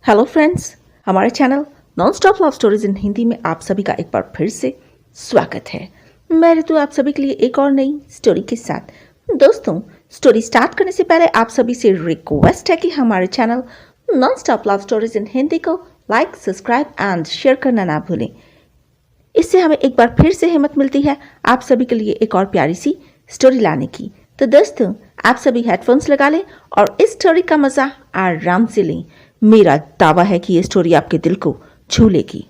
Hello friends, हमारे channel non stop love stories in Hindi में आप सभी का एक बार फिर से स्वागत है। मैं ऋतु आप सभी के लिए एक और नई स्टोरी के साथ। दोस्तों, स्टोरी स्टार्ट करने से पहले आप सभी से रिक्वेस्ट है कि हमारे channel non stop love stories in Hindi को लाइक, सब्सक्राइब एंड शेयर करना ना भूलें। इससे हमें एक बार फिर से हिम्मत मिलती है आप सभी के लिए एक और प्यारी सी स्टोरी लाने की। तो दोस्तों, आप सभी हेडफोन्स लगा लें और इस स्टोरी का मजा आराम से लें। मेरा दावा है कि ये स्टोरी आपके दिल को छू लेगी।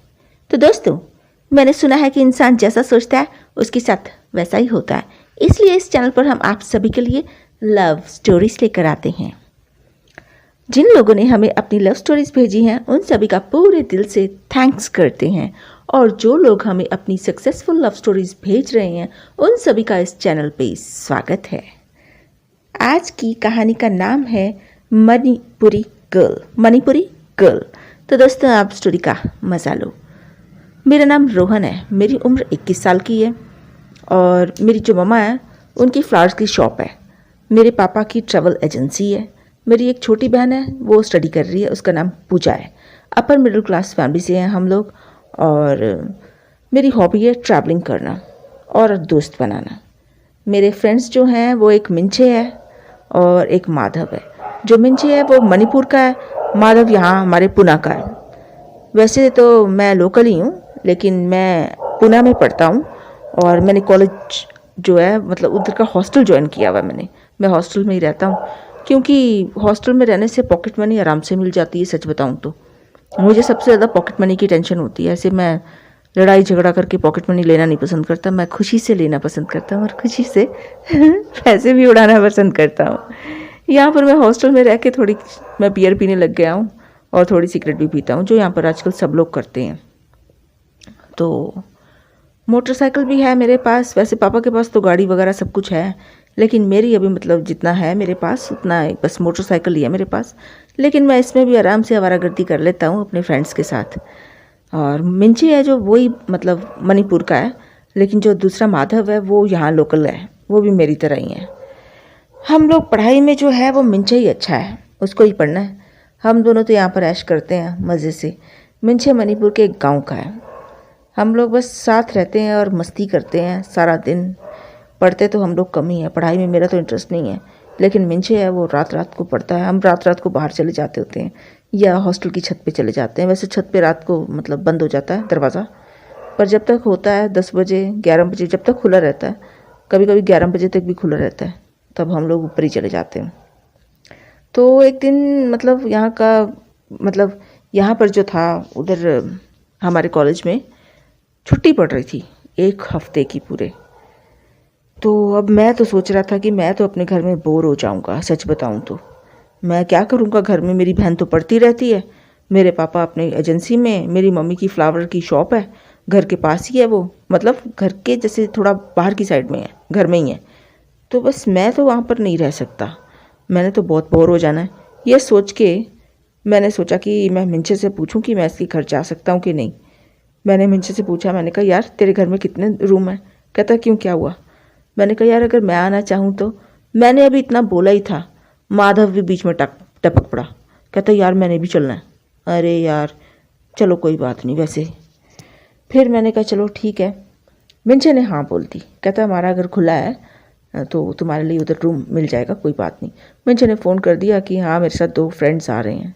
तो दोस्तों, मैंने सुना है कि इंसान जैसा सोचता है उसके साथ वैसा ही होता है, इसलिए इस चैनल पर हम आप सभी के लिए लव स्टोरीज लेकर आते हैं। जिन लोगों ने हमें अपनी लव स्टोरीज भेजी हैं उन सभी का पूरे दिल से थैंक्स करते हैं, और जो लोग हमें अपनी सक्सेसफुल लव स्टोरीज भेज रहे हैं उन सभी का इस चैनल पे स्वागत है। आज की कहानी का नाम है मणिपुरी गर्ल। तो दोस्तों, आप स्टोरी का मजा लो। मेरा नाम रोहन है, मेरी उम्र 21 साल की है और मेरी जो मम्मा है उनकी फ्लावर्स की शॉप है। मेरे पापा की ट्रैवल एजेंसी है। मेरी एक छोटी बहन है, वो स्टडी कर रही है, उसका नाम पूजा है। अपर मिडिल क्लास फैमिली से हैं हम लोग, और मेरी हॉबी है ट्रैवलिंग करना और दोस्त बनाना। मेरे फ्रेंड्स जो हैं वो एक मिंचे है और एक माधव है। जो मिंचे है वो मणिपुर का है, माधव यहाँ हमारे पुणे का है। वैसे तो मैं लोकल ही हूँ, लेकिन मैं पुणे में पढ़ता हूँ और मैंने कॉलेज जो है मतलब उधर का हॉस्टल ज्वाइन किया हुआ है। मैं हॉस्टल में ही रहता हूँ, क्योंकि हॉस्टल में रहने से पॉकेट मनी आराम से मिल जाती है। सच बताऊँ तो मुझे सबसे ज़्यादा पॉकेट मनी की टेंशन होती है। ऐसे मैं लड़ाई झगड़ा करके पॉकेट मनी लेना नहीं पसंद करता, मैं खुशी से लेना पसंद करता हूँ और खुशी से पैसे भी उड़ाना पसंद करता हूँ। यहाँ पर मैं हॉस्टल में रह के थोड़ी मैं बियर पीने लग गया हूँ और थोड़ी सिगरेट भी पीता हूँ, जो यहाँ पर आजकल सब लोग करते हैं। तो मोटरसाइकिल भी है मेरे पास। वैसे पापा के पास तो गाड़ी वगैरह सब कुछ है, लेकिन मेरी अभी मतलब जितना है मेरे पास उतना है, बस मोटरसाइकिल ही है मेरे पास। लेकिन मैं इसमें भी आराम से आवारागर्दी कर लेता हूँ अपने फ्रेंड्स के साथ। और मिंची है जो वही मतलब मणिपुर का है, लेकिन जो दूसरा माधव है वो यहाँ लोकल है, वो भी मेरी तरह ही है। हम लोग पढ़ाई में जो है वो मिंचे ही अच्छा है, उसको ही पढ़ना है। हम दोनों तो यहाँ पर ऐश करते हैं मज़े से। मिंचे मणिपुर के एक गांव का है। हम लोग बस साथ रहते हैं और मस्ती करते हैं सारा दिन। पढ़ते तो हम लोग कम ही हैं, पढ़ाई में मेरा तो इंटरेस्ट नहीं है, लेकिन मिंचे है वो रात रात को पढ़ता है। हम रात रात को बाहर चले जाते होते हैं या हॉस्टल की छत पे चले जाते हैं। वैसे छत पे रात को मतलब बंद हो जाता है दरवाज़ा, पर जब तक होता है 10 बजे 11 बजे जब तक खुला रहता है, कभी कभी 11 बजे तक भी खुला रहता है, तब हम लोग ऊपर ही चले जाते हैं। तो एक दिन मतलब यहाँ पर जो था उधर हमारे कॉलेज में छुट्टी पड़ रही थी 1 हफ्ते की पूरे। तो अब मैं तो सोच रहा था कि मैं तो अपने घर में बोर हो जाऊंगा। सच बताऊं तो मैं क्या करूंगा घर में, मेरी बहन तो पढ़ती रहती है, मेरे पापा अपने एजेंसी में, मेरी मम्मी की फ्लावर की शॉप है घर के पास ही है, वो मतलब घर के जैसे थोड़ा बाहर की साइड में है, घर में ही है। तो बस मैं तो वहाँ पर नहीं रह सकता, मैंने तो बहुत बोर हो जाना है। ये सोच के मैंने सोचा कि मैं मिंचे से पूछूं कि मैं इसके घर जा सकता हूँ कि नहीं। मैंने मिंचे से पूछा, मैंने कहा यार तेरे घर में कितने रूम हैं? कहता क्यों, क्या हुआ? मैंने कहा यार अगर मैं आना चाहूँ तो। मैंने अभी इतना बोला ही था, माधव भी बीच में टपक पड़ा। कहता यार मैंने भी चलना है। अरे यार चलो कोई बात नहीं। वैसे फिर मैंने कहा चलो ठीक है। मिंचे ने हाँ बोल दी। कहता हमारा घर खुला है तो तुम्हारे लिए उधर रूम मिल जाएगा, कोई बात नहीं। मिंचे ने फ़ोन कर दिया कि हाँ मेरे साथ 2 फ्रेंड्स आ रहे हैं।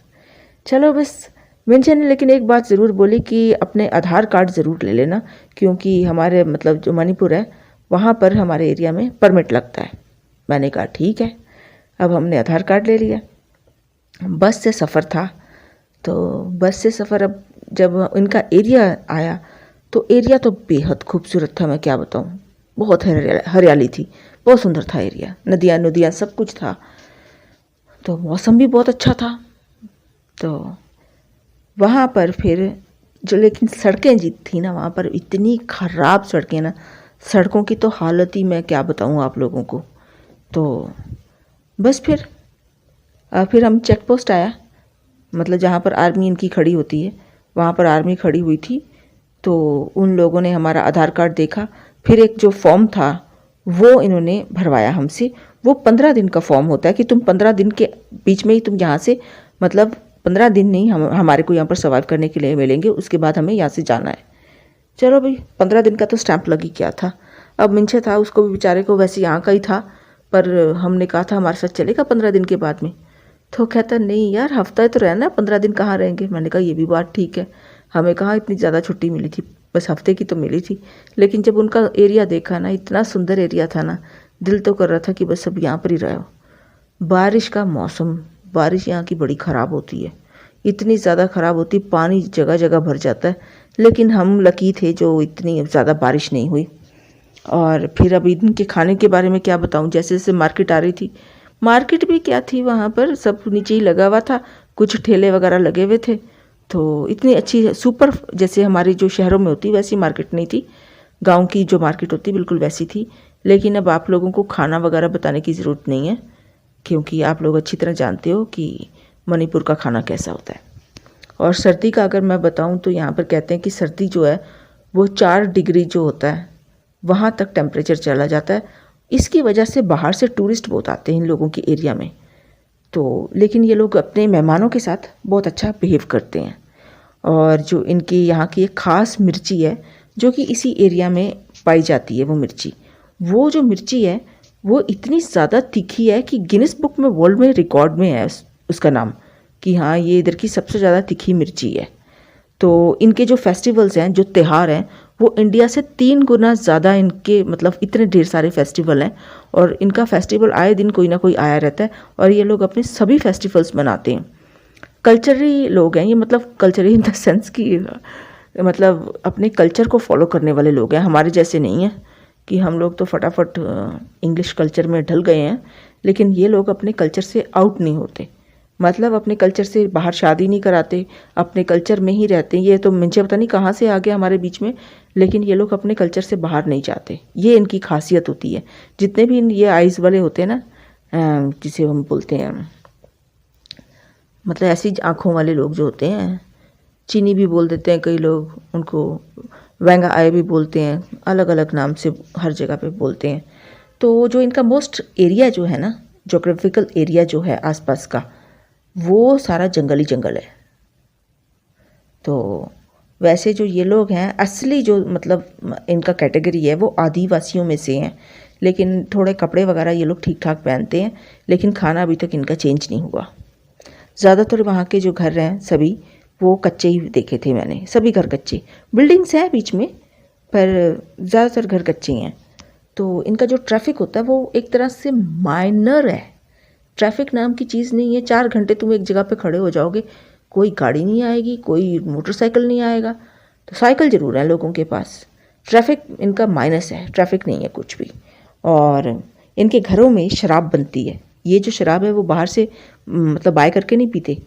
चलो बस। मिंचे ने लेकिन एक बात ज़रूर बोली कि अपने आधार कार्ड ज़रूर ले लेना, क्योंकि हमारे मतलब जो मणिपुर है वहाँ पर हमारे एरिया में परमिट लगता है। मैंने कहा ठीक है। अब हमने आधार कार्ड ले लिया। बस से सफ़र था, तो बस से सफ़र अब जब इनका एरिया आया तो एरिया तो बेहद खूबसूरत था। मैं क्या बताऊँ, बहुत हरियाली थी, बहुत सुंदर था एरिया, नदियाँ नदियाँ सब कुछ था। तो मौसम भी बहुत अच्छा था। तो वहाँ पर फिर जो लेकिन सड़कें जी थी ना, वहाँ पर इतनी ख़राब सड़कें ना, सड़कों की तो हालत ही मैं क्या बताऊँ आप लोगों को। तो बस फिर हम चेक पोस्ट आया, मतलब जहाँ पर आर्मी इनकी खड़ी होती है, वहाँ पर आर्मी खड़ी हुई थी। तो उन लोगों ने हमारा आधार कार्ड देखा, फिर एक जो फॉर्म था वो इन्होंने भरवाया हमसे। वो 15 दिन का फॉर्म होता है कि तुम 15 दिन के बीच में ही तुम यहाँ से मतलब 15 दिन नहीं हमारे को यहाँ पर सर्वाइव करने के लिए मिलेंगे, उसके बाद हमें यहाँ से जाना है। चलो भाई, 15 दिन का तो स्टैंप लग ही क्या था। अब मिंचे था, उसको भी बेचारे को वैसे यहाँ का ही था, पर हमने कहा था हमारे साथ चलेगा 15 दिन के बाद में। तो कहता नहीं यार, हफ्ता ही तो रहना है, 15 दिन कहाँ रहेंगे। मैंने कहा ये भी बात ठीक है, हमें कहाँ इतनी ज़्यादा छुट्टी मिली थी, बस हफ्ते की तो मिली थी। लेकिन जब उनका एरिया देखा ना, इतना सुंदर एरिया था ना, दिल तो कर रहा था कि बस अब यहाँ पर ही रहो। बारिश का मौसम, बारिश यहाँ की बड़ी ख़राब होती है, इतनी ज़्यादा ख़राब होती, पानी जगह जगह भर जाता है। लेकिन हम लकी थे जो इतनी ज़्यादा बारिश नहीं हुई। और फिर अब इनके खाने के बारे में क्या बताऊँ, जैसे जैसे मार्केट आ रही थी, मार्केट भी क्या थी, वहाँ पर सब नीचे ही लगा हुआ था, कुछ ठेले वगैरह लगे हुए थे। तो इतनी अच्छी सुपर, जैसे हमारी जो शहरों में होती वैसी मार्केट नहीं थी, गांव की जो मार्केट होती बिल्कुल वैसी थी। लेकिन अब आप लोगों को खाना वगैरह बताने की ज़रूरत नहीं है, क्योंकि आप लोग अच्छी तरह जानते हो कि मणिपुर का खाना कैसा होता है। और सर्दी का अगर मैं बताऊं तो यहाँ पर कहते हैं कि सर्दी जो है वो 4 डिग्री जो होता है वहाँ तक टेम्परेचर चला जाता है। इसकी वजह से बाहर से टूरिस्ट बहुत आते हैं इन लोगों के एरिया में। तो लेकिन ये लोग अपने मेहमानों के साथ बहुत अच्छा बिहेव करते हैं। और जो इनकी यहाँ की एक ख़ास मिर्ची है जो कि इसी एरिया में पाई जाती है, वो जो मिर्ची है वो इतनी ज़्यादा तीखी है कि गिनीज बुक में वर्ल्ड में रिकॉर्ड में है उसका नाम, कि हाँ ये इधर की सबसे ज़्यादा तीखी मिर्ची है। तो इनके जो फेस्टिवल्स हैं, जो त्यौहार हैं, वो इंडिया से 3 गुना ज़्यादा इनके, मतलब इतने ढेर सारे फेस्टिवल हैं। और इनका फेस्टिवल आए दिन कोई ना कोई आया रहता है, और ये लोग अपने सभी फेस्टिवल्स मनाते हैं। कल्चरली लोग हैं ये, मतलब कल्चरली इन द सेंस कि मतलब अपने कल्चर को फॉलो करने वाले लोग हैं, हमारे जैसे नहीं हैं कि हम लोग तो फटाफट इंग्लिश कल्चर में ढल गए हैं। लेकिन ये लोग अपने कल्चर से आउट नहीं होते, मतलब अपने कल्चर से बाहर शादी नहीं कराते, अपने कल्चर में ही रहते हैं। ये तो मुझे पता नहीं कहाँ से आ गया हमारे बीच में, लेकिन ये लोग अपने कल्चर से बाहर नहीं जाते, ये इनकी खासियत होती है। जितने भी ये आइज़ वाले होते हैं ना, जिसे हम बोलते हैं, मतलब ऐसी आँखों वाले लोग जो होते हैं, चीनी भी बोल देते हैं कई लोग उनको, वेंगा आए भी बोलते हैं, अलग अलग नाम से हर जगह पे बोलते हैं। तो जो इनका मोस्ट एरिया जो है ना, जोग्राफिकल एरिया जो है आसपास का, वो सारा जंगल ही जंगल है। तो वैसे जो ये लोग हैं, असली जो मतलब इनका कैटेगरी है वो आदिवासियों में से हैं। लेकिन थोड़े कपड़े वगैरह ये लोग ठीक ठाक पहनते हैं, लेकिन खाना अभी तक इनका चेंज नहीं हुआ। ज़्यादातर वहाँ के जो घर हैं सभी, वो कच्चे ही देखे थे मैंने, सभी घर कच्चे, बिल्डिंग्स हैं बीच में, पर ज़्यादातर घर कच्चे हैं। तो इनका जो ट्रैफिक होता है वो एक तरह से माइनर है, ट्रैफिक नाम की चीज़ नहीं है। 4 घंटे तुम एक जगह पे खड़े हो जाओगे, कोई गाड़ी नहीं आएगी, कोई मोटरसाइकिल नहीं आएगा, तो साइकिल ज़रूर है लोगों के पास। ट्रैफिक इनका माइनस है, ट्रैफिक नहीं है कुछ भी। और इनके घरों में शराब बनती है। ये जो शराब है वो बाहर से मतलब बाय करके नहीं पीते,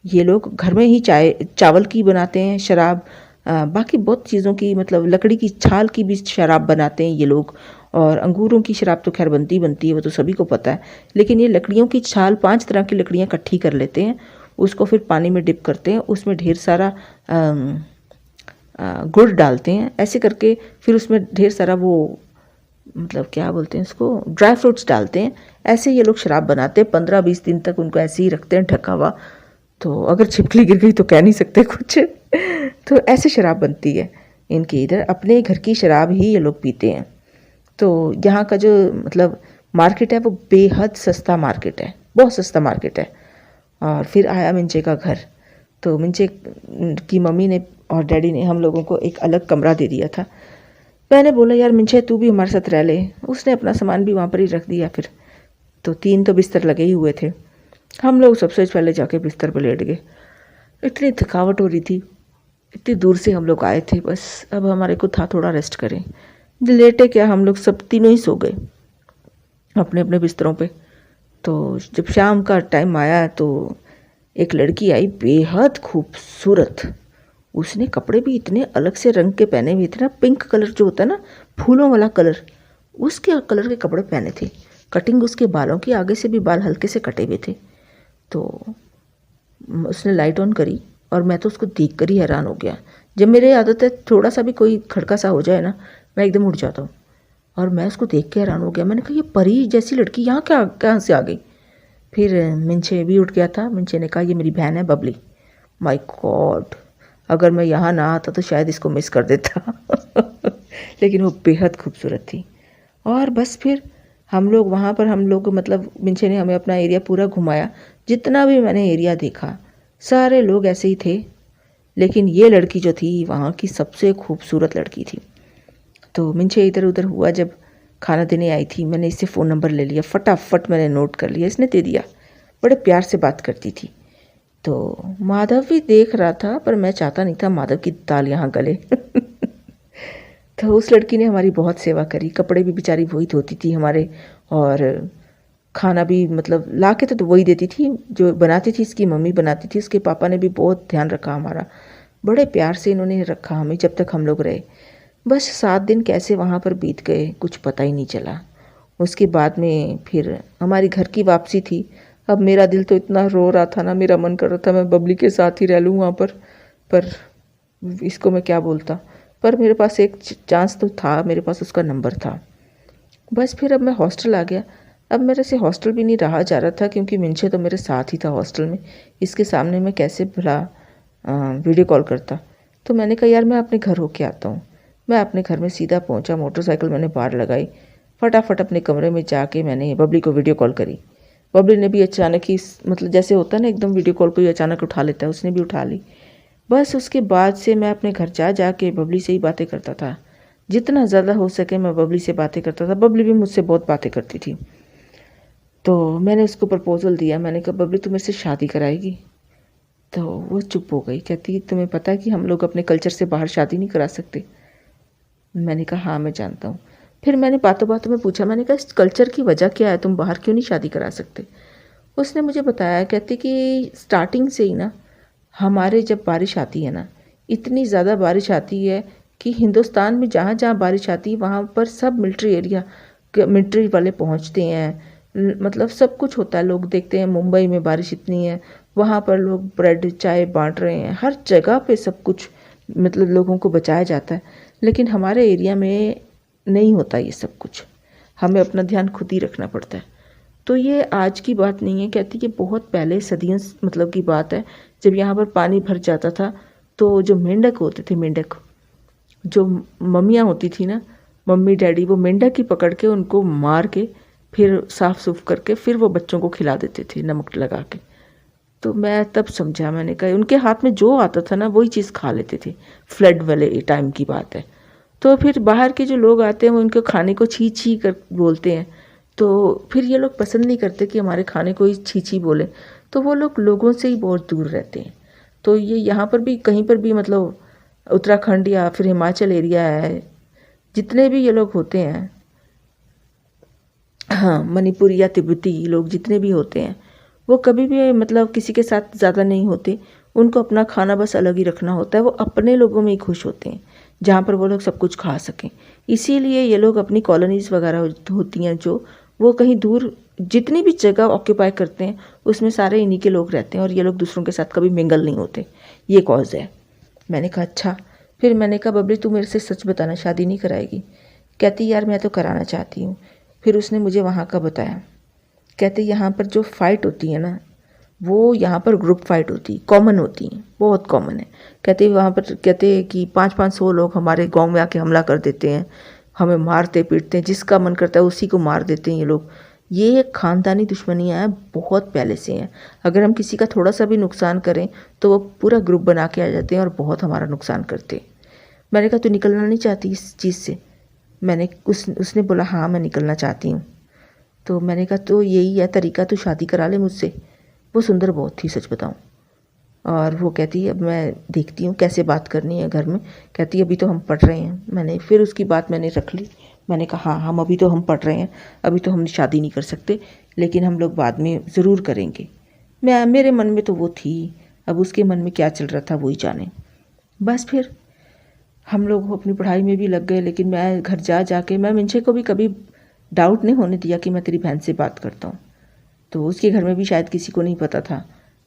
ये लोग घर में ही चावल की बनाते हैं शराब, बाकी बहुत चीज़ों की, मतलब लकड़ी की छाल की भी शराब बनाते हैं ये लोग। और अंगूरों की शराब तो खैर बनती है, वो तो सभी को पता है। लेकिन ये लकड़ियों की छाल, 5 तरह की लकड़ियाँ इकट्ठी कर लेते हैं, उसको फिर पानी में डिप करते हैं, उसमें ढेर सारा गुड़ डालते हैं, ऐसे करके फिर उसमें ढेर सारा वो, मतलब क्या बोलते हैं उसको, ड्राई फ्रूट्स डालते हैं। ऐसे ये लोग शराब बनाते हैं, 15-20 दिन तक उनको ऐसे ही रखते हैं ढका हुआ। तो अगर छिपकली गिर गई तो कह नहीं सकते कुछ। तो ऐसे शराब बनती है इनके इधर, अपने घर की शराब ही ये लोग पीते हैं। तो यहाँ का जो मतलब मार्केट है वो बेहद सस्ता मार्केट है, बहुत सस्ता मार्केट है। और फिर आया मिंचे का घर। तो मिंचे की मम्मी ने और डैडी ने हम लोगों को एक अलग कमरा दे दिया था। मैंने बोला यार मिंचे तू भी हमारे साथ रह ले, उसने अपना सामान भी वहाँ पर ही रख दिया। फिर तो 3 तो बिस्तर लगे ही हुए थे, हम लोग सबसे पहले जाके बिस्तर पर लेट गए। इतनी थकावट हो रही थी, इतनी दूर से हम लोग आए थे, बस अब हमारे को था थोड़ा रेस्ट करें। लेटे क्या, हम लोग सब तीनों ही सो गए अपने अपने बिस्तरों पे। तो जब शाम का टाइम आया तो एक लड़की आई, बेहद खूबसूरत। उसने कपड़े भी इतने अलग से रंग के पहने हुए थे ना, पिंक कलर जो होता है ना, फूलों वाला कलर, उसके कलर के कपड़े पहने थे। कटिंग उसके बालों की, आगे से भी बाल हल्के से कटे हुए थे। तो उसने लाइट ऑन करी और मैं तो उसको देख कर ही हैरान हो गया। जब मेरी आदत है थोड़ा सा भी कोई खड़का सा हो जाए ना, मैं एकदम उठ जाता हूँ। और मैं उसको देख के हैरान हो गया। मैंने कहा ये परी जैसी लड़की यहाँ कहाँ से आ गई। फिर मिंचे भी उठ गया था। मिंचे ने कहा ये मेरी बहन है बबली। माय गॉड, अगर मैं यहाँ ना आता तो शायद इसको मिस कर देता लेकिन वो बेहद खूबसूरत थी। और बस फिर हम लोग वहाँ पर मतलब मिंचे ने हमें अपना एरिया पूरा घुमाया। जितना भी मैंने एरिया देखा सारे लोग ऐसे ही थे, लेकिन ये लड़की जो थी वहाँ की सबसे खूबसूरत लड़की थी। तो मिंचे इधर उधर हुआ, जब खाना देने आई थी मैंने इससे फ़ोन नंबर ले लिया, फटाफट मैंने नोट कर लिया, इसने दे दिया। बड़े प्यार से बात करती थी। तो माधव भी देख रहा था, पर मैं चाहता नहीं था माधव की दाल यहाँ गले तो उस लड़की ने हमारी बहुत सेवा करी। कपड़े भी बेचारी वही धोती थी हमारे, और खाना भी मतलब ला के तो वही देती थी, जो बनाती थी इसकी मम्मी बनाती थी। उसके पापा ने भी बहुत ध्यान रखा हमारा, बड़े प्यार से इन्होंने रखा हमें जब तक हम लोग रहे। बस 7 दिन कैसे वहाँ पर बीत गए कुछ पता ही नहीं चला। उसके बाद में फिर हमारी घर की वापसी थी। अब मेरा दिल तो इतना रो रहा था ना, मेरा मन कर रहा था मैं बबली के साथ ही रह लूँ वहाँ पर इसको मैं क्या बोलता। पर मेरे पास एक चांस तो था, मेरे पास उसका नंबर था। बस फिर अब मैं हॉस्टल आ गया। अब मेरे से हॉस्टल भी नहीं रहा जा रहा था, क्योंकि मिंचे तो मेरे साथ ही था हॉस्टल में। इसके सामने मैं कैसे भला वीडियो कॉल करता। तो मैंने कहा यार मैं अपने घर होके आता हूँ। मैं अपने घर में सीधा पहुँचा, मोटरसाइकिल मैंने बाहर लगाई, फटाफट अपने कमरे में जाके मैंने बबली को वीडियो कॉल करी। बबली ने भी अचानक ही मतलब जैसे होता है ना एकदम वीडियो कॉल कोई अचानक उठा लेता है, उसने भी उठा ली। बस उसके बाद से मैं अपने घर जा के बबली से ही बातें करता था। जितना ज़्यादा हो सके मैं बबली से बातें करता था। बबली भी मुझसे बहुत बातें करती थी। तो मैंने उसको प्रपोज़ल दिया, मैंने कहा बबली तू मेरे से शादी कराएगी। तो वो चुप हो गई, कहती तुम्हें पता है कि हम लोग अपने कल्चर से बाहर शादी नहीं करा सकते। मैंने कहा हाँ मैं जानता हूँ। फिर मैंने बातों बातों में पूछा, मैंने कहा इस कल्चर की वजह क्या है, तुम बाहर क्यों नहीं शादी करा सकते। उसने मुझे बताया, कहती कि स्टार्टिंग से ही ना हमारे जब बारिश आती है ना, इतनी ज़्यादा बारिश आती है कि हिंदुस्तान में जहाँ जहाँ बारिश आती है वहाँ पर सब मिलिट्री वाले पहुँचते हैं। मतलब सब कुछ होता है, लोग देखते हैं मुंबई में बारिश इतनी है, वहाँ पर लोग ब्रेड चाय बांट रहे हैं, हर जगह पे सब कुछ मतलब लोगों को बचाया जाता है। लेकिन हमारे एरिया में नहीं होता ये सब कुछ, हमें अपना ध्यान खुद ही रखना पड़ता है। तो ये आज की बात नहीं है, कहती कि बहुत पहले सदियों मतलब की बात है, जब यहाँ पर पानी भर जाता था तो जो मेंढक होते थे, मेंढक जो मम्मियाँ होती थी ना, मम्मी डैडी, वो मेंढक ही पकड़ के उनको मार के फिर साफ सुफ करके फिर वो बच्चों को खिला देते थे नमक लगा के। तो मैं तब समझा, मैंने कहा उनके हाथ में जो आता था ना वही चीज़ खा लेते थे। फ्लड वाले टाइम की बात है। तो फिर बाहर के जो लोग आते हैं वो उनके खाने को छी छी कर बोलते हैं। तो फिर ये लोग पसंद नहीं करते कि हमारे खाने को ही छी छी बोले, तो वो लोग लोगों से ही बहुत दूर रहते हैं। तो ये यहाँ पर भी कहीं पर भी मतलब उत्तराखंड या फिर हिमाचल एरिया है, जितने भी ये लोग होते हैं, हाँ मणिपुरी या तिब्बती लोग जितने भी होते हैं, वो कभी भी मतलब किसी के साथ ज़्यादा नहीं होते। उनको अपना खाना बस अलग ही रखना होता है। वो अपने लोगों में ही खुश होते हैं जहाँ पर वो लोग सब कुछ खा सकें। इसीलिए ये लोग अपनी कॉलोनीज़ वगैरह होती हैं जो, वो कहीं दूर जितनी भी जगह ऑक्यूपाई करते हैं उसमें सारे इन्हीं के लोग रहते हैं, और ये लोग दूसरों के साथ कभी मिंगल नहीं होते। ये कॉज है। मैंने कहा अच्छा। फिर मैंने कहा बबली तू मेरे से सच बताना, शादी नहीं कराएगी। कहती यार मैं तो कराना चाहती हूँ। फिर उसने मुझे वहाँ का बताया। कहते यहाँ पर जो फ़ाइट होती है ना, वो यहाँ पर ग्रुप फाइट होती, कॉमन होती हैं, बहुत कॉमन है। कहते वहाँ पर कहते हैं कि 500-500 लोग हमारे गांव में आके हमला कर देते हैं, हमें मारते पीटते हैं, जिसका मन करता है उसी को मार देते हैं ये लोग। ये एक ख़ानदानी दुश्मनियाँ हैं, बहुत पहले से हैं। अगर हम किसी का थोड़ा सा भी नुकसान करें तो वो पूरा ग्रुप बना के आ जाते हैं और बहुत हमारा नुकसान करते हैं। मैंने कहा तू निकलना नहीं चाहती इस चीज़ से। उसने बोला हाँ मैं निकलना चाहती हूँ। तो मैंने कहा तो यही है तरीका, तू शादी करा ले मुझसे। वो सुंदर बहुत थी सच बताऊं। और वो कहती है अब मैं देखती हूँ कैसे बात करनी है घर में। कहती है अभी तो हम पढ़ रहे हैं। मैंने फिर उसकी बात मैंने रख ली। मैंने कहा हाँ हम अभी तो हम पढ़ रहे हैं, अभी तो हम शादी नहीं कर सकते, लेकिन हम लोग बाद में ज़रूर करेंगे। मेरे मन में तो वो थी, अब उसके मन में क्या चल रहा था वही जाने। बस फिर हम लोग अपनी पढ़ाई में भी लग गए, लेकिन मैं घर जाके मैं मिंचे को भी कभी डाउट नहीं होने दिया कि मैं तेरी बहन से बात करता हूँ। तो उसके घर में भी शायद किसी को नहीं पता था,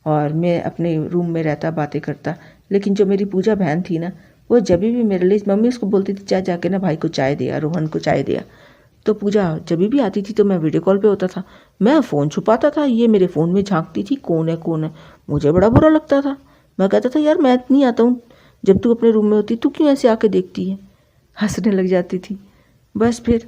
और मैं अपने रूम में रहता बातें करता। लेकिन जो मेरी पूजा बहन थी ना, वो जब भी मेरे लिए, मम्मी उसको बोलती थी जा जाके ना भाई को चाय दिया, रोहन को चाय दिया। तो पूजा जब भी आती थी तो मैं वीडियो कॉल पे होता था, मैं फ़ोन छुपाता था, ये मेरे फ़ोन में झांकती थी कौन है कौन है। मुझे बड़ा बुरा लगता था। मैं कहता था यार मैं नहीं आता हूँ, जब तू अपने रूम में होती तू क्यों ऐसे आके देखती है। हंसने लग जाती थी। बस फिर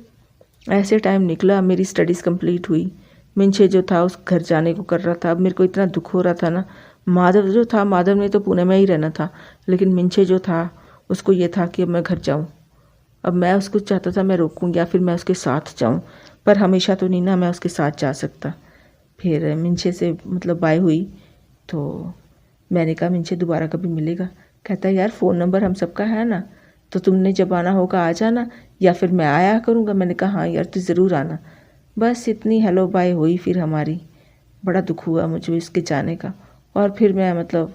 ऐसे टाइम निकला, मेरी स्टडीज़ कंप्लीट हुई। मिंचे जो था उस घर जाने को कर रहा था। अब मेरे को इतना दुख हो रहा था ना। माधव जो था, माधव ने तो पुणे में ही रहना था, लेकिन मिंचे जो था उसको ये था कि अब मैं घर जाऊँ। अब मैं उसको चाहता था मैं रोकूँ या फिर मैं उसके साथ जाऊँ, पर हमेशा तो नहीं ना मैं उसके साथ जा सकता। फिर मिंचे से मतलब बाय हुई तो मैंने कहा मिंचे दोबारा कभी मिलेगा। कहता है यार फ़ोन नंबर हम सबका है ना, तो तुमने जब आना होगा आ जाना या फिर मैं आया करूँगा। मैंने कहा हाँ यार तू ज़रूर आना। बस इतनी हेलो बाय हुई फिर हमारी। बड़ा दुख हुआ मुझे इसके जाने का। और फिर मैं मतलब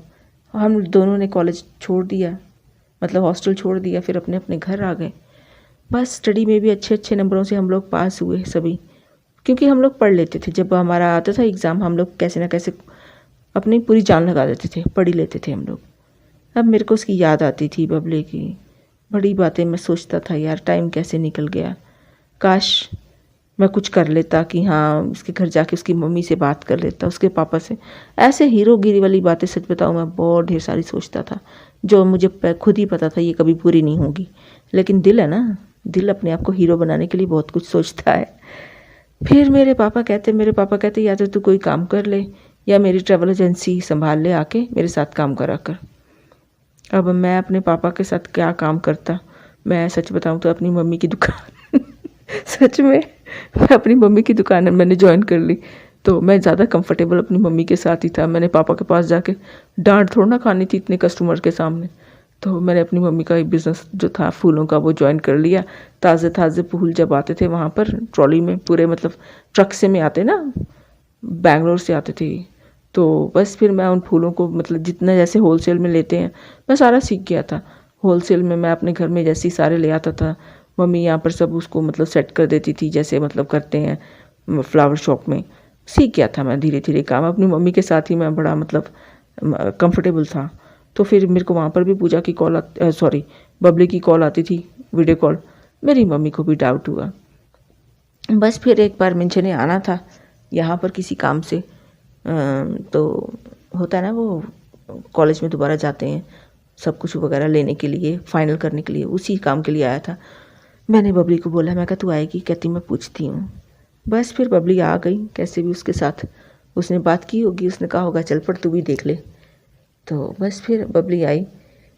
हम दोनों ने कॉलेज छोड़ दिया, मतलब हॉस्टल छोड़ दिया, फिर अपने अपने घर आ गए। बस स्टडी में भी अच्छे अच्छे नंबरों से हम लोग पास हुए सभी, क्योंकि हम लोग पढ़ लेते थे। जब हमारा आता था एग्ज़ाम हम लोग कैसे ना कैसे अपनी पूरी जान लगा देते थे, पढ़ ही लेते थे हम लोग। अब मेरे को उसकी याद आती थी बबले की, बड़ी बातें मैं सोचता था यार टाइम कैसे निकल गया। काश मैं कुछ कर लेता कि हाँ उसके घर जाके उसकी मम्मी से बात कर लेता, उसके पापा से। ऐसे हीरोगिरी वाली बातें सच बताऊँ मैं बहुत ढेर सारी सोचता था, जो मुझे खुद ही पता था ये कभी पूरी नहीं होगी। लेकिन दिल है ना, दिल अपने आप को हीरो बनाने के लिए बहुत कुछ सोचता है। फिर मेरे पापा कहते या तो तू कोई काम कर ले या मेरी ट्रैवल एजेंसी संभाल ले, आके मेरे साथ काम करा कर। अब मैं अपने पापा के साथ क्या काम करता। मैं सच बताऊं तो अपनी मम्मी की दुकान सच में मैं अपनी मम्मी की दुकान मैंने ज्वाइन कर ली। तो मैं ज़्यादा कंफर्टेबल अपनी मम्मी के साथ ही था। मैंने पापा के पास जाके डांट थोड़ा ना खानी थी इतने कस्टमर के सामने। तो मैंने अपनी मम्मी का एक बिज़नेस जो था फूलों का वो ज्वाइन कर लिया। ताज़े ताज़े फूल जब आते थे वहाँ पर ट्रॉली में पूरे, मतलब ट्रक से में आते ना, बैंगलोर से आते थे। तो बस फिर मैं उन फूलों को मतलब जितना जैसे होलसेल में लेते हैं मैं सारा सीख गया था। होलसेल में मैं अपने घर में जैसे ही सारे ले आता था, मम्मी यहाँ पर सब उसको मतलब सेट कर देती थी जैसे मतलब करते हैं फ्लावर शॉप में। सीख गया था मैं धीरे धीरे काम, अपनी मम्मी के साथ ही मैं बड़ा मतलब कंफर्टेबल था। तो फिर मेरे को वहाँ पर भी पूजा की कॉल बबली की कॉल आती थी, वीडियो कॉल। मेरी मम्मी को भी डाउट हुआ। बस फिर एक बार मिंचे ने आना था यहाँ पर किसी काम से, तो होता है ना वो कॉलेज में दोबारा जाते हैं सब कुछ वगैरह लेने के लिए, फाइनल करने के लिए, उसी काम के लिए आया था। मैंने बबली को बोला, मैं कहा तू आएगी? कहती मैं पूछती हूँ। बस फिर बबली आ गई, कैसे भी उसके साथ उसने बात की होगी, उसने कहा होगा चल पड़ तू भी देख ले। तो बस फिर बबली आई,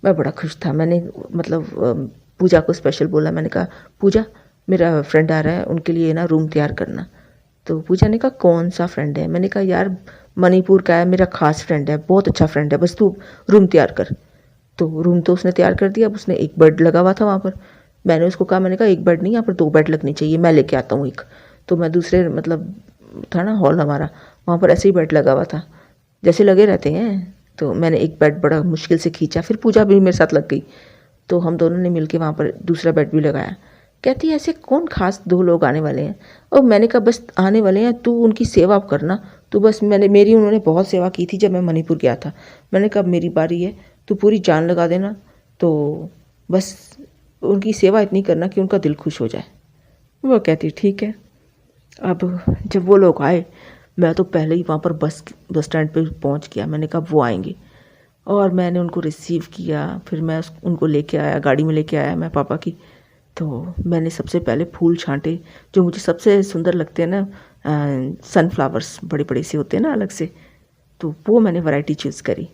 मैं बड़ा खुश था। मैंने मतलब पूजा को स्पेशल बोला, मैंने कहा पूजा मेरा फ्रेंड आ रहा है, उनके लिए ना रूम तैयार करना। तो पूजा ने कहा कौन सा फ्रेंड है? मैंने कहा यार मणिपुर का है, मेरा खास फ्रेंड है, बहुत अच्छा फ्रेंड है, बस तू रूम तैयार कर। तो रूम तो उसने तैयार कर दिया। अब उसने एक बेड लगा हुआ था वहाँ पर। मैंने उसको कहा, मैंने कहा एक बेड नहीं, यहाँ पर 2 बेड लगने चाहिए, मैं लेके आता हूँ एक। तो मैं दूसरे मतलब था ना हॉल हमारा, वहाँ पर ऐसे ही बेड लगा हुआ था जैसे लगे रहते हैं। तो मैंने एक बेड बड़ा मुश्किल से खींचा, फिर पूजा भी मेरे साथ लग गई। तो हम दोनों ने मिलके वहाँ पर दूसरा बेड भी लगाया। कहती है ऐसे कौन खास 2 लोग आने वाले हैं? और मैंने कहा बस आने वाले हैं, तू उनकी सेवा करना। तो बस मेरी उन्होंने बहुत सेवा की थी जब मैं मणिपुर गया था। मैंने कहा मेरी बारी है, तू पूरी जान लगा देना, तो बस उनकी सेवा इतनी करना कि उनका दिल खुश हो जाए। वो कहती ठीक है। अब जब वो लोग आए, मैं तो पहले ही वहाँ पर बस स्टैंड पे पहुँच गया। मैंने कहा वो आएंगे, और मैंने उनको रिसीव किया। फिर मैं उनको लेके आया, गाड़ी में लेके आया मैं पापा की। तो मैंने सबसे पहले फूल छांटे, जो मुझे सबसे सुंदर लगते हैं ना, सनफ्लावर्स बड़े बड़े से होते हैं ना अलग से, तो वो मैंने वैरायटी चूज़ करी।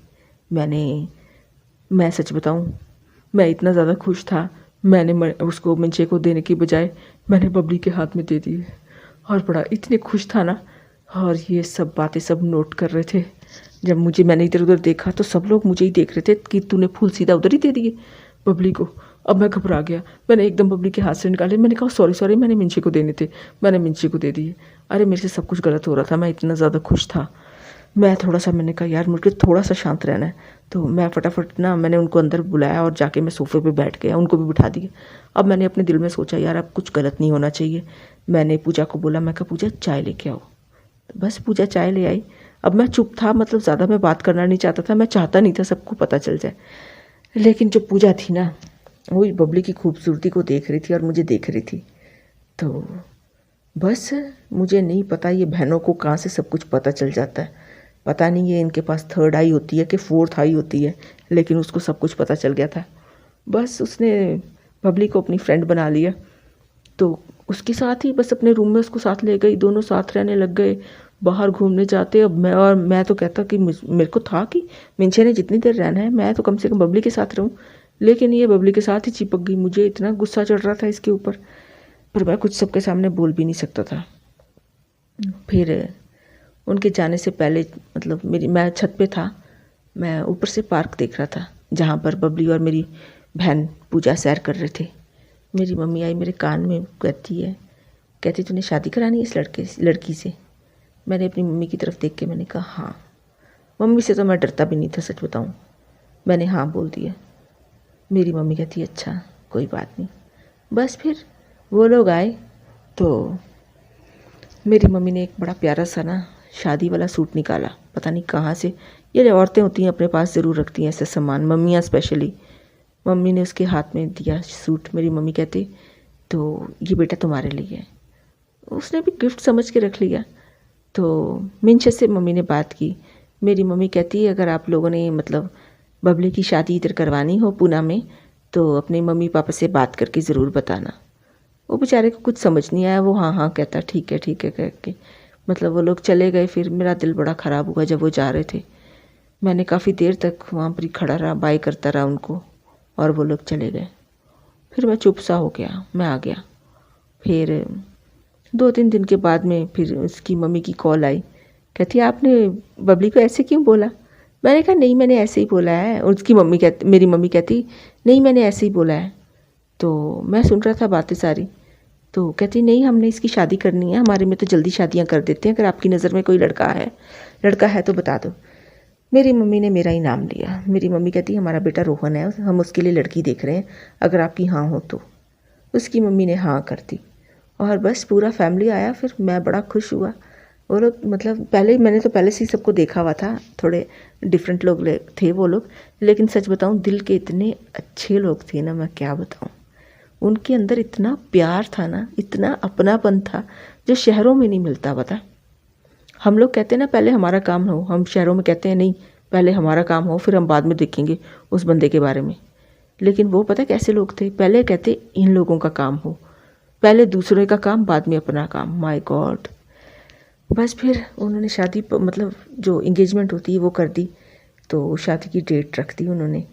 मैं सच बताऊं, मैं इतना ज़्यादा खुश था, मैंने उसको मिंचे को देने की बजाय मैंने बबली के हाथ में दे दिए। और बड़ा इतने खुश था ना, और ये सब बातें सब नोट कर रहे थे। जब मैंने इधर उधर देखा तो सब लोग मुझे ही देख रहे थे कि तूने फूल सीधा उधर ही दे दिए बबली को। अब मैं घबरा गया, मैंने एकदम बबली के हाथ से निकाले। मैंने कहा सॉरी मैंने मिंचे को देने थे, मैंने मिंचे को दे दिए। अरे मेरे से सब कुछ गलत हो रहा था, मैं इतना ज़्यादा खुश था। मैंने कहा यार मुझे थोड़ा सा शांत रहना है। तो मैं फटाफट ना मैंने उनको अंदर बुलाया और जाके मैं सोफे पे बैठ गया, उनको भी बिठा दिया। अब मैंने अपने दिल में सोचा यार अब कुछ गलत नहीं होना चाहिए। मैंने पूजा को बोला, मैं कहा पूजा चाय लेके आओ। तो बस पूजा चाय ले आई। अब मैं चुप था, मतलब ज़्यादा मैं बात करना नहीं चाहता था, मैं चाहता नहीं था सबको पता चल जाए। लेकिन जो पूजा थी ना, वो बबली की खूबसूरती को देख रही थी और मुझे देख रही थी। तो बस मुझे नहीं पता ये बहनों को कहाँ से सब कुछ पता चल जाता है। पता नहीं ये इनके पास थर्ड आई होती है कि फोर्थ आई होती है, लेकिन उसको सब कुछ पता चल गया था। बस उसने बबली को अपनी फ्रेंड बना लिया, तो उसके साथ ही बस अपने रूम में उसको साथ ले गई, दोनों साथ रहने लग गए, बाहर घूमने जाते। अब मैं तो कहता कि मेरे को था कि मिंचे ने जितनी देर रहना है मैं तो कम से कम बबली के साथ रहूं, लेकिन ये बबली के साथ ही चिपक गई। मुझे इतना गुस्सा चढ़ रहा था इसके ऊपर, पर मैं कुछ सबके सामने बोल भी नहीं सकता था। फिर उनके जाने से पहले मतलब मैं छत पे था, मैं ऊपर से पार्क देख रहा था जहाँ पर बबली और मेरी बहन पूजा सैर कर रहे थे। मेरी मम्मी आई मेरे कान में, कहती तूने शादी करानी है इस लड़की से। मैंने अपनी मम्मी की तरफ देख के मैंने कहा हाँ। मम्मी से तो मैं डरता भी नहीं था, सच बताऊँ। मैंने हाँ बोल दिया। मेरी मम्मी कहती अच्छा कोई बात नहीं। बस फिर वो लोग आए तो मेरी मम्मी ने एक बड़ा प्यारा सा ना शादी वाला सूट निकाला, पता नहीं कहाँ से। ये औरतें होती हैं अपने पास ज़रूर रखती हैं ऐसा सामान, मम्मियाँ स्पेशली। मम्मी ने उसके हाथ में दिया सूट। मेरी मम्मी कहती तो ये बेटा तुम्हारे लिए है। उसने भी गिफ्ट समझ के रख लिया। तो मिंशा से मम्मी ने बात की। मेरी मम्मी कहती है अगर आप लोगों ने मतलब बबली की शादी इधर करवानी हो पूना में तो अपने मम्मी पापा से बात करके ज़रूर बताना। वो बेचारे को कुछ समझ नहीं आया, वो हाँ हाँ कहता ठीक है कह के मतलब वो लोग चले गए। फिर मेरा दिल बड़ा ख़राब हुआ जब वो जा रहे थे। मैंने काफ़ी देर तक वहाँ पर ही खड़ा रहा, बाय करता रहा उनको, और वो लोग चले गए। फिर मैं चुप सा हो गया, मैं आ गया। फिर 2-3 दिन के बाद में फिर उसकी मम्मी की कॉल आई, कहती आपने बबली को ऐसे क्यों बोला। मैंने कहा नहीं मैंने ऐसे ही बोला है। और उसकी मेरी मम्मी कहती नहीं मैंने ऐसे ही बोला है। तो मैं सुन रहा था बातें सारी। तो कहती नहीं हमने इसकी शादी करनी है, हमारे में तो जल्दी शादियां कर देते हैं, अगर आपकी नज़र में कोई लड़का है तो बता दो। मेरी मम्मी ने मेरा ही नाम लिया। मेरी मम्मी कहती हमारा बेटा रोहन है, हम उसके लिए लड़की देख रहे हैं, अगर आपकी हाँ हो तो। उसकी मम्मी ने हाँ कर दी और बस पूरा फैमिली आया। फिर मैं बड़ा खुश हुआ। वो लोग मतलब मैंने तो पहले से ही सबको देखा हुआ था, थोड़े डिफरेंट लोग थे वो लोग, लेकिन सच बताऊं दिल के इतने अच्छे लोग थे ना, मैं क्या बताऊं। उनके अंदर इतना प्यार था ना, इतना अपनापन था जो शहरों में नहीं मिलता। पता हम लोग कहते हैं ना पहले हमारा काम हो, हम शहरों में कहते हैं नहीं पहले हमारा काम हो फिर हम बाद में देखेंगे उस बंदे के बारे में। लेकिन वो पता कैसे लोग थे, पहले कहते इन लोगों का काम हो, पहले दूसरे का काम बाद में अपना काम। My God. बस फिर उन्होंने शादी मतलब जो इंगेजमेंट होती है वो कर दी। तो शादी की डेट रख दी उन्होंने।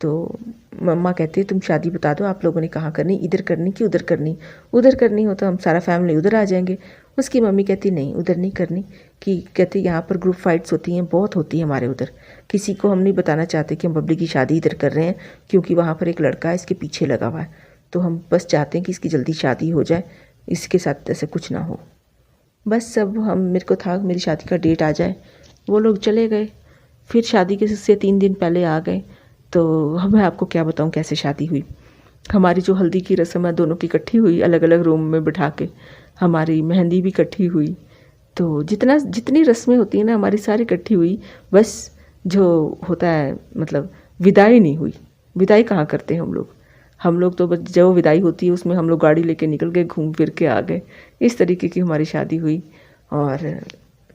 तो मम्मा कहती है तुम शादी बता दो आप लोगों ने कहाँ करनी, इधर करनी कि उधर करनी। उधर करनी हो तो हम सारा फैमिली उधर आ जाएंगे। उसकी मम्मी कहती नहीं उधर नहीं करनी, कि कहती यहाँ पर ग्रुप फाइट्स होती हैं, बहुत होती है हमारे उधर, किसी को हम नहीं बताना चाहते कि हम बबली की शादी इधर कर रहे हैं, क्योंकि वहाँ पर एक लड़का है इसके पीछे लगा हुआ है, तो हम बस चाहते हैं कि इसकी जल्दी शादी हो जाए, इसके साथ ऐसे कुछ ना हो। बस सब मेरे को था मेरी शादी का डेट आ जाए। वो लोग चले गए। फिर शादी के से 3 दिन पहले आ गए। तो मैं आपको क्या बताऊं कैसे शादी हुई। हमारी जो हल्दी की रस्म है दोनों की इकट्ठी हुई, अलग अलग रूम में बिठा के। हमारी मेहंदी भी इकट्ठी हुई। तो जितनी रस्में होती हैं ना हमारी सारी इकट्ठी हुई। बस जो होता है मतलब विदाई नहीं हुई। विदाई कहाँ करते हैं हम लोग तो बस जो विदाई होती है उसमें हम लोग गाड़ी लेके निकल गए, घूम फिर के आ गए। इस तरीके की हमारी शादी हुई। और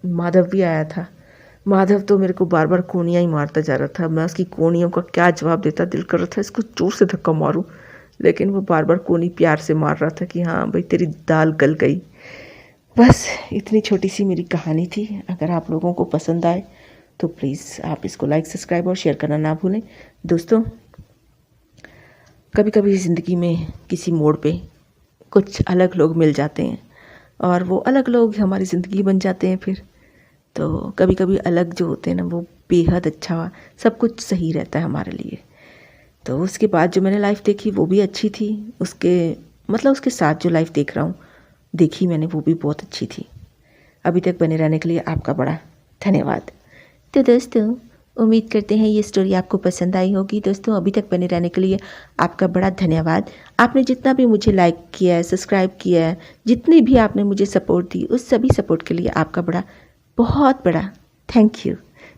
माधव भी आया था। माधव तो मेरे को बार बार कोनियाँ ही मारता जा रहा था। मैं उसकी कोनियों का क्या जवाब देता, दिल कर रहा था इसको जोर से धक्का मारूं, लेकिन वो बार बार कोनी प्यार से मार रहा था कि हाँ भाई तेरी दाल गल गई। बस इतनी छोटी सी मेरी कहानी थी। अगर आप लोगों को पसंद आए तो प्लीज़ आप इसको लाइक सब्सक्राइब और शेयर करना ना भूलें। दोस्तों कभी कभी ज़िंदगी में किसी मोड़ पे कुछ अलग लोग मिल जाते हैं और वो अलग लोग हमारी ज़िंदगी बन जाते हैं। फिर तो कभी कभी अलग जो होते हैं ना वो बेहद अच्छा, सब कुछ सही रहता है हमारे लिए। तो उसके बाद जो मैंने लाइफ देखी वो भी अच्छी थी। उसके साथ जो लाइफ देख रहा हूँ देखी मैंने वो भी बहुत अच्छी थी। अभी तक बने रहने के लिए आपका बड़ा धन्यवाद। तो दोस्तों उम्मीद करते हैं ये स्टोरी आपको पसंद आई होगी। दोस्तों अभी तक बने रहने के लिए आपका बड़ा धन्यवाद। आपने जितना भी मुझे लाइक किया है, सब्सक्राइब किया है, जितनी भी आपने मुझे सपोर्ट दी, उस सभी सपोर्ट के लिए आपका बहुत बड़ा थैंक यू।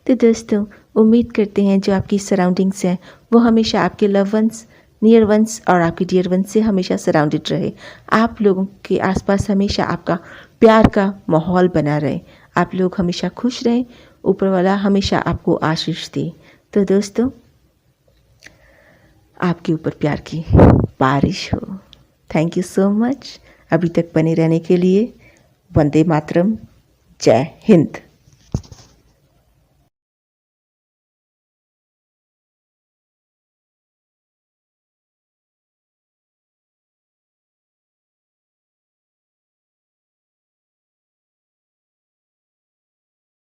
तो दोस्तों उम्मीद करते हैं जो आपकी सराउंडिंग्स हैं वो हमेशा आपके लव वंस नियर वंस और आपके डियर वंस से हमेशा सराउंडेड रहे। आप लोगों के आसपास हमेशा आपका प्यार का माहौल बना रहे। आप लोग हमेशा खुश रहें, ऊपर वाला हमेशा आपको आशीष दे। तो दोस्तों, आपके ऊपर प्यार की बारिश हो। थैंक यू सो मच अभी तक बने रहने के लिए। वंदे मातरम। जय हिंद।